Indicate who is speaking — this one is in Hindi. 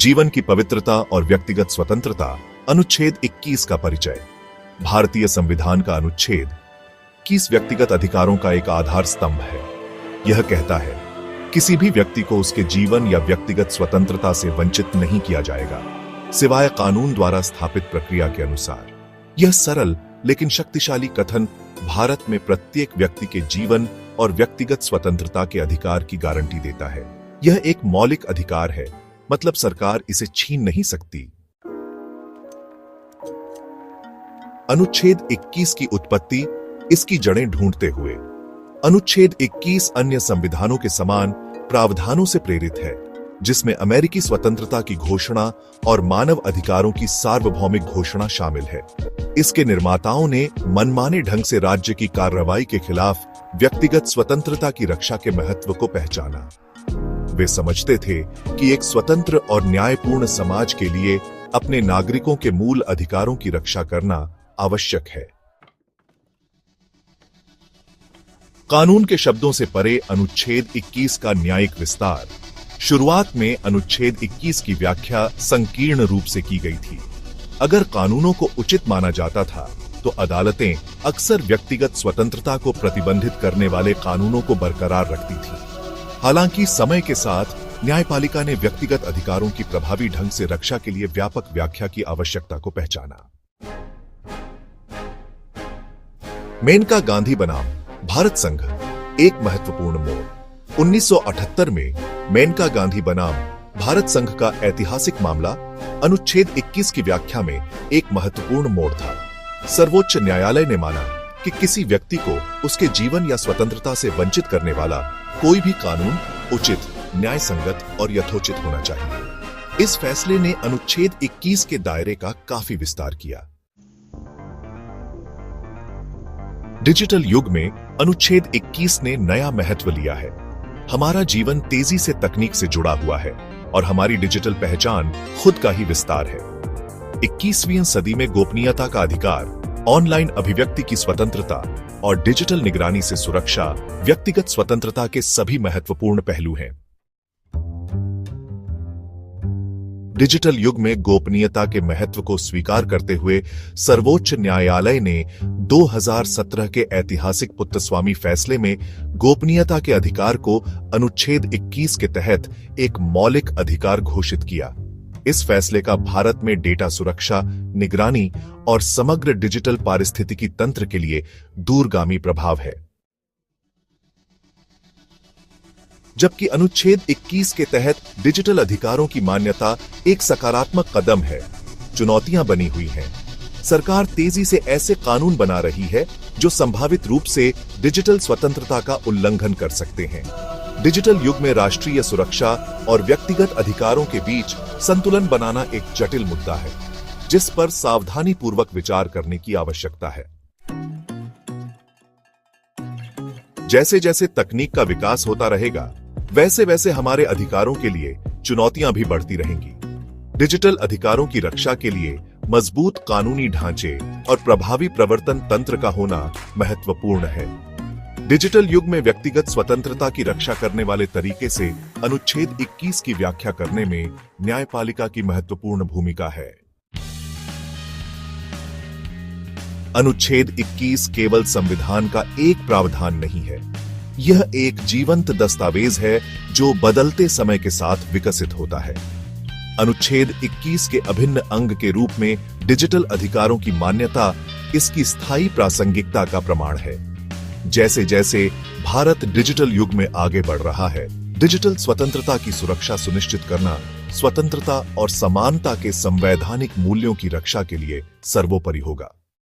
Speaker 1: जीवन की पवित्रता और व्यक्तिगत स्वतंत्रता। अनुच्छेद 21 का परिचय। भारतीय संविधान का अनुच्छेद 21 व्यक्तिगत अधिकारों का एक आधार स्तंभ है। यह कहता है, किसी भी व्यक्ति को उसके जीवन या व्यक्तिगत स्वतंत्रता से वंचित नहीं किया जाएगा, सिवाय कानून द्वारा स्थापित प्रक्रिया के अनुसार। यह सरल लेकिन शक्तिशाली कथन भारत में प्रत्येक व्यक्ति के जीवन और व्यक्तिगत स्वतंत्रता के अधिकार की गारंटी देता है। यह एक मौलिक अधिकार है, मतलब सरकार इसे छीन नहीं सकती। अनुच्छेद 21 की उत्पत्ति, इसकी जड़ें ढूंढते हुए। अनुच्छेद 21 अन्य संविधानों के समान प्रावधानों से प्रेरित है, जिसमें अमेरिकी स्वतंत्रता की घोषणा और मानव अधिकारों की सार्वभौमिक घोषणा शामिल है। इसके निर्माताओं ने मनमाने ढंग से राज्य की कार्रवाई के खिलाफ व्यक्तिगत स्वतंत्रता की रक्षा के महत्व को पहचाना। वे समझते थे कि एक स्वतंत्र और न्यायपूर्ण समाज के लिए अपने नागरिकों के मूल अधिकारों की रक्षा करना आवश्यक है। कानून के शब्दों से परे अनुच्छेद 21 का न्यायिक विस्तार। शुरुआत में अनुच्छेद 21 की व्याख्या संकीर्ण रूप से की गई थी। अगर कानूनों को उचित माना जाता था, तो अदालतें अक्सर व्यक्तिगत स्वतंत्रता को प्रतिबंधित करने वाले कानूनों को बरकरार रखती थी। हालांकि समय के साथ न्यायपालिका ने व्यक्तिगत अधिकारों की प्रभावी ढंग से रक्षा के लिए व्यापक व्याख्या की आवश्यकता को पहचाना। मेनका गांधी बनाम भारत संघ, एक महत्वपूर्ण मोड़। 1978 में मेनका गांधी बनाम भारत संघ का ऐतिहासिक मामला अनुच्छेद 21 की व्याख्या में एक महत्वपूर्ण मोड़ था। सर्वोच्च न्यायालय ने माना कि किसी व्यक्ति को उसके जीवन या स्वतंत्रता से वंचित करने वाला कोई भी कानून उचित, न्यायसंगत और यथोचित होना चाहिए। इस फैसले ने अनुच्छेद 21 के दायरे का काफी विस्तार किया। डिजिटल युग में अनुच्छेद 21 ने नया महत्व लिया है। हमारा जीवन तेजी से तकनीक से जुड़ा हुआ है और हमारी डिजिटल पहचान खुद का ही विस्तार है। 21वीं सदी में गोपनीयता का अधिकार, ऑनलाइन अभिव्यक्ति की स्वतंत्रता और डिजिटल निगरानी से सुरक्षा व्यक्तिगत स्वतंत्रता के सभी महत्वपूर्ण पहलू हैं। डिजिटल युग में गोपनीयता के महत्व को स्वीकार करते हुए सर्वोच्च न्यायालय ने 2017 के ऐतिहासिक पुत्तस्वामी फैसले में गोपनीयता के अधिकार को अनुच्छेद 21 के तहत एक मौलिक अधिकार घोषित किया। इस फैसले का भारत में डेटा सुरक्षा, निगरानी और समग्र डिजिटल पारिस्थितिकी तंत्र के लिए दूरगामी प्रभाव है। जबकि अनुच्छेद 21 के तहत डिजिटल अधिकारों की मान्यता एक सकारात्मक कदम है, चुनौतियां बनी हुई हैं। सरकार तेजी से ऐसे कानून बना रही है जो संभावित रूप से डिजिटल स्वतंत्रता का उल्लंघन कर सकते हैं। डिजिटल युग में राष्ट्रीय सुरक्षा और व्यक्तिगत अधिकारों के बीच संतुलन बनाना एक जटिल मुद्दा है, जिस पर सावधानी पूर्वक विचार करने की आवश्यकता है। जैसे जैसे तकनीक का विकास होता रहेगा, वैसे वैसे हमारे अधिकारों के लिए चुनौतियां भी बढ़ती रहेंगी। डिजिटल अधिकारों की रक्षा के लिए मजबूत कानूनी ढांचे और प्रभावी प्रवर्तन तंत्र का होना महत्वपूर्ण है। डिजिटल युग में व्यक्तिगत स्वतंत्रता की रक्षा करने वाले तरीके से अनुच्छेद 21 की व्याख्या करने में न्यायपालिका की महत्वपूर्ण भूमिका है। अनुच्छेद 21 केवल संविधान का एक प्रावधान नहीं है, यह एक जीवंत दस्तावेज है जो बदलते समय के साथ विकसित होता है। अनुच्छेद 21 के अभिन्न अंग के रूप में डिजिटल अधिकारों की मान्यता इसकी स्थायी प्रासंगिकता का प्रमाण है। जैसे जैसे भारत डिजिटल युग में आगे बढ़ रहा है, डिजिटल स्वतंत्रता की सुरक्षा सुनिश्चित करना स्वतंत्रता और समानता के संवैधानिक मूल्यों की रक्षा के लिए सर्वोपरि होगा।